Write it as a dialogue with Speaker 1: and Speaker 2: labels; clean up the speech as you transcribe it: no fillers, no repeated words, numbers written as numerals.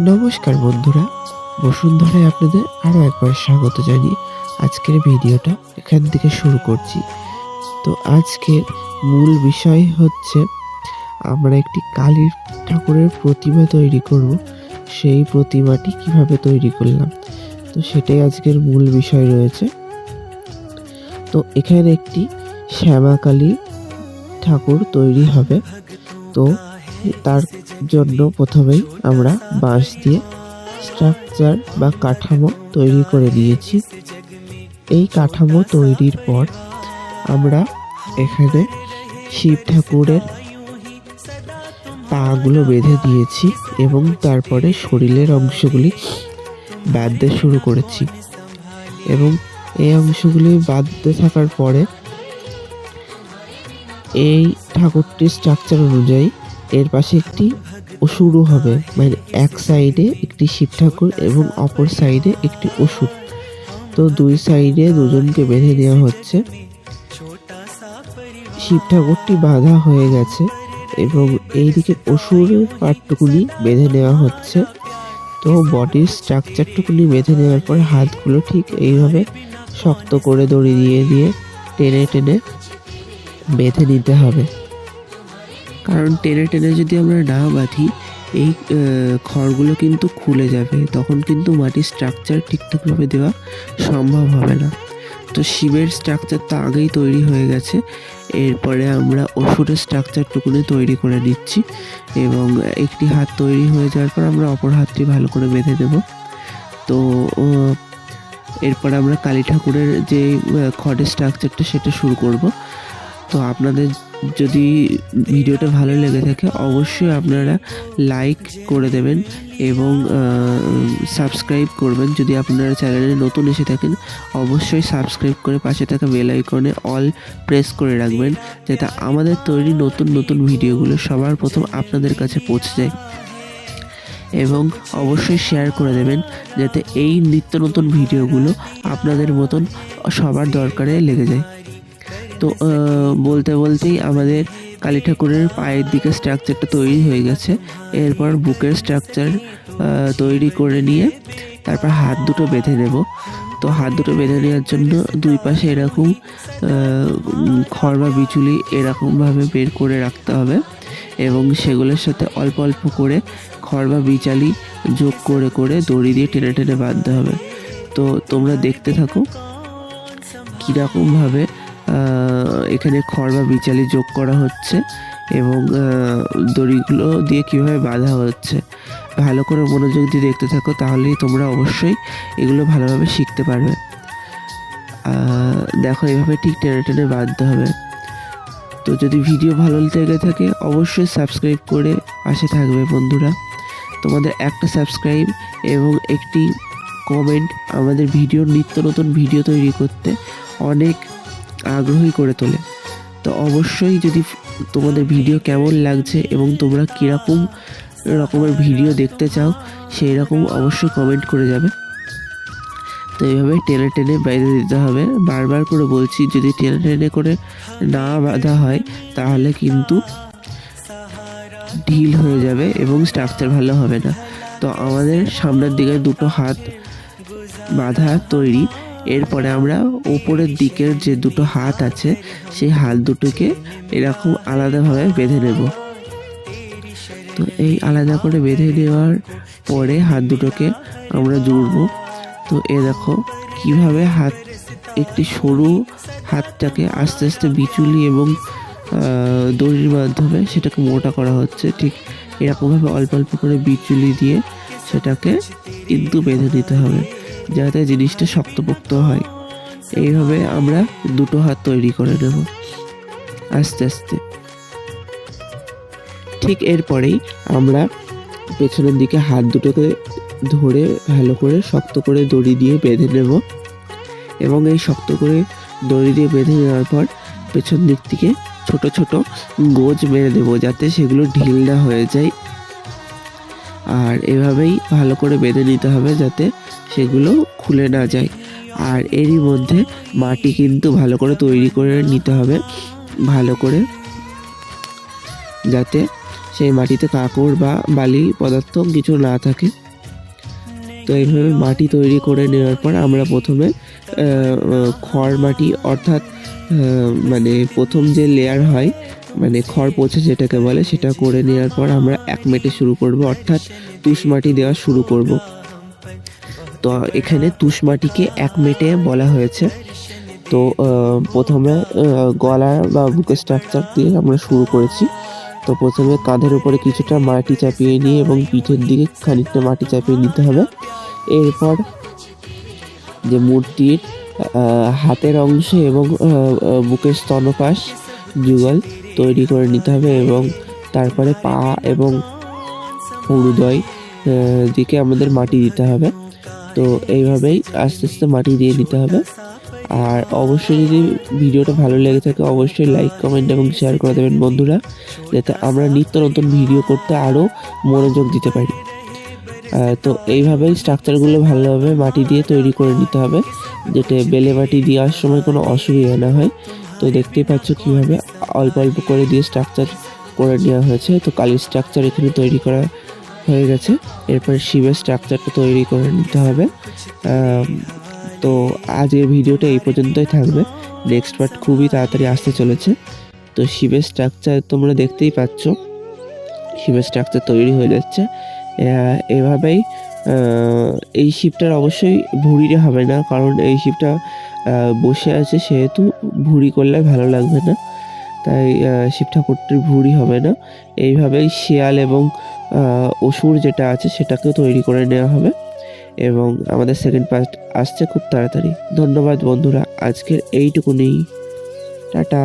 Speaker 1: নমস্কার বন্ধুরা, বসুন্ধরায় আপনাদের আরও একবার স্বাগত জানিয়ে আজকের ভিডিওটা এখান থেকে শুরু করছি। তো আজকের মূল বিষয় হচ্ছে আমরা একটি কালী ঠাকুরের প্রতিমা তৈরি করব। সেই প্রতিমাটি কিভাবে তৈরি করলাম, তো সেটাই আজকের মূল বিষয় রয়েছে। তো এখানে একটি শ্যামা কালী ঠাকুর তৈরি হবে। তো তার জন্য প্রথমেই আমরা বাঁশ দিয়ে স্ট্রাকচার বা কাঠামো তৈরি করে দিয়েছি। এই কাঠামো তৈরির পর আমরা এখানে শিব ঠাকুরের পাগুলো বেঁধে দিয়েছি এবং তারপরে শরীরের অংশগুলি বাঁধতে শুরু করেছি। এবং এই অংশগুলি বাঁধতে থাকার পরে এই ঠাকুরটির স্ট্রাকচার অনুযায়ী এর পাশে একটি অসুরও হবে, মানে এক সাইডে একটি শিব ঠাকুর এবং অপর সাইডে একটি অসুর। তো দুই সাইডে দুজনকে বেঁধে দেওয়া হচ্ছে। শিব ঠাকুরটি বাঁধা হয়ে গেছে এবং এইদিকে অসুরের পাটটুকুনি বেঁধে নেওয়া হচ্ছে। তো বডির স্ট্রাকচারটুকুনি বেঁধে নেওয়ার পর হাতগুলো ঠিক এইভাবে শক্ত করে দড়ি দিয়ে দিয়ে টেনে টেনে বেঁধে নিতে হবে। কারণ টেনে টেনে যদি আমরা না বাঁধি এই খড়গুলো কিন্তু খুলে যাবে, তখন কিন্তু মাটির স্ট্রাকচার ঠিকঠাকভাবে দেওয়া সম্ভব হবে না। তো শিবের স্ট্রাকচার তো আগেই তৈরি হয়ে গেছে, এরপরে আমরা অসুরের স্ট্রাকচারটুকুনি তৈরি করে নিচ্ছি এবং একটি হাত তৈরি হয়ে যাওয়ার পর আমরা অপর হাতটি ভালো করে বেঁধে দেব। তো এরপরে আমরা কালী ঠাকুরের যে খড়ের স্ট্রাকচারটা সেটা শুরু করব। তো আপনাদের যদি ভিডিওটা ভালো লেগে থাকে অবশ্যই আপনারা লাইক করে দেবেন এবং সাবস্ক্রাইব করবেন। যদি আপনারা চ্যানেলে নতুন এসে থাকেন অবশ্যই সাবস্ক্রাইব করে পাশে থাকা বেল আইকনে অল প্রেস করে রাখবেন, যাতে আমাদের তৈরি নতুন নতুন ভিডিওগুলো সবার প্রথম আপনাদের কাছে পৌঁছে যায়। এবং অবশ্যই শেয়ার করে দেবেন যাতে এই নিত্য নতুন ভিডিওগুলো আপনাদের মতন সবার দরকারে লেগে যায়। তো বলতে বলতেই আমাদের কালী ঠাকুরের পায়ের দিকে স্ট্রাকচারটা তৈরি হয়ে গেছে। এরপর বুকের স্ট্রাকচার তৈরি করে নিয়ে তারপর হাত দুটো বেঁধে নেব। তো হাত দুটো বেঁধে নেওয়ার জন্য দুই পাশে এরকম খড় বা বিচুলি এরকমভাবে বের করে রাখতে হবে এবং সেগুলোর সাথে অল্প অল্প করে খড় বা বিচালি যোগ করে করে দড়ি দিয়ে টেনে টেনে বাঁধতে হবে। তো তোমরা দেখতে থাকো কীরকমভাবে এখানে খড় বা বিচালি যোগ করা হচ্ছে এবং দড়িগুলো দিয়ে কীভাবে বাঁধা হচ্ছে। ভালো করে মনোযোগ দিয়ে দেখতে থাকো, তাহলেই তোমরা অবশ্যই এগুলো ভালোভাবে শিখতে পারবে। দেখো এইভাবে ঠিক টেনে টেনে বাঁধতে হবে। তো যদি ভিডিও ভালো লেগে থাকে অবশ্যই সাবস্ক্রাইব করে পাশে থাকবে বন্ধুরা। তোমাদের একটা সাবস্ক্রাইব এবং একটি কমেন্ট আমাদের ভিডিওর নিত্য নতুন ভিডিও তৈরি করতে অনেক আগ্রহী করে তোলে। তো অবশ্যই যদি তোমাদের ভিডিও কেমন লাগছে এবং তোমরা কীরকম রকমের ভিডিও দেখতে চাও সেই রকম অবশ্যই কমেন্ট করে যাবে। তো এইভাবে টেনে টেনে বেঁধে দিতে হবে। বারবার করে বলছি, যদি টেনে টেনে করে না বাঁধা হয় তাহলে কিন্তু ঢিল হয়ে যাবে এবং স্ট্রাকচার ভালো হবে না। তো আমাদের সামনের দিকে দুটো হাত বাঁধা তৈরি। এরপরে আমরা ওপরের দিকের যে দুটো হাত আছে সেই হাত দুটোকে এরকম আলাদাভাবে বেঁধে নেব। তো এই আলাদা করে বেঁধে নেওয়ার পরে হাত দুটোকে আমরা জুড়ব। তো দেখো কিভাবে হাত একটি সরু হাতটাকে আস্তে আস্তে বিচুলি এবং দড়ির মাধ্যমে সেটাকে মোটা করা হচ্ছে। ঠিক এরকমভাবে অল্প অল্প করে বিচুলি দিয়ে সেটাকে কিন্তু বেঁধে নিতে হবে যাতে জিনিসটা শক্তপোক্ত হয়। এইভাবে আমরা দুটো হাত তৈরি করে নেব আস্তে আস্তে। ঠিক এরপরেই আমরা পেছনের দিকে হাত দুটোকে ধরে ভালো করে শক্ত করে দড়ি দিয়ে বেঁধে নেব এবং এই শক্ত করে দড়ি দিয়ে বেঁধে নেওয়ার পর পেছন দিক থেকে ছোট ছোট গোজ মেরে দেবো যাতে সেগুলো ঢিল না হয়ে যায়। আর এভাবেই ভালো করে বেঁধে নিতে হবে যাতে সেগুলো খুলে না যায়। আর এরই মধ্যে মাটি কিন্তু ভালো করে তৈরি করে নিতে হবে, ভালো করে, যাতে সেই মাটিতে কাঁকড় বা বালি পদার্থ কিছু না থাকে। তো এইভাবে মাটি তৈরি করে নেওয়ার পর আমরা প্রথমে খড় মাটি অর্থাৎ মানে প্রথম যে লেয়ার হয় মানে খড় পোছা যেটাকে বলে সেটা করে নেওয়ার পর আমরা এক মেটে শুরু করব, অর্থাৎ তুষ মাটি দেওয়া শুরু করব। তো এখানে তুষ মাটিকে এক মেটে বলা হয়েছে। তো প্রথমে গলা বা বুকের স্ট্রাকচার দিয়ে আমরা শুরু করেছি। তো প্রথমে কাঁধের উপরে কিছুটা মাটি চাপিয়ে নিয়ে এবং পিঠের দিকে খানিকটা মাটি চাপিয়ে নিতে হবে। এরপর যে মূর্তির হাতের অংশে এবং বুকের স্তনপাশ যুগল তৈরি করে নিতে হবে এবং তারপরে পা এবং উরুদয় দিকে আমাদের মাটি দিতে হবে। তো এইভাবেই আস্তে আস্তে মাটি দিয়ে নিতে হবে। আর অবশ্যই যদি ভিডিওটা ভালো লেগে থাকে অবশ্যই লাইক, কমেন্ট এবং শেয়ার করে দেবেন বন্ধুরা, যাতে আমরা নিত্য নতুন ভিডিও করতে আরও মনোযোগ দিতে পারি। তো এইভাবেই স্ট্রাকচারগুলো ভালোভাবে মাটি দিয়ে তৈরি করে নিতে হবে, যাতে বেলে মাটি দেওয়ার সময় কোনো অসুবিধা না হয়। তো দেখতেই পাচ্ছ কীভাবে অল্প অল্প করে দিয়ে স্ট্রাকচার করে নেওয়া হয়েছে। তো কালীর স্ট্রাকচার এখানে তৈরি করা হয়ে গেছে। এরপর শিবের স্ট্রাকচারটা তৈরি করে নিতে হবে। তো আজকের ভিডিওটা এই পর্যন্তই থাকবে। নেক্সট পার্ট খুবই তাড়াতাড়ি আসতে চলেছে। তো শিবের স্ট্রাকচার তোমরা দেখতেই পাচ্ছ, শিবের স্ট্রাকচার তৈরি হয়ে যাচ্ছে। এভাবেই এই শিবটার অবশ্যই ভুঁড়িরে হবে না, কারণ এই শিবটা বসে আছে, সেহেতু ভুঁড়ি করলে ভালো লাগবে না, তাই শিব ঠাকুরটির ভুঁড়ি হবে না। এইভাবেই শিয়াল এবং অসুর যেটা আছে সেটাকেও তৈরি করে নেওয়া হবে এবং আমাদের সেকেন্ড পার্ট আসছে খুব তাড়াতাড়ি। ধন্যবাদ বন্ধুরা, আজকের এইটুকুনি। টাটা।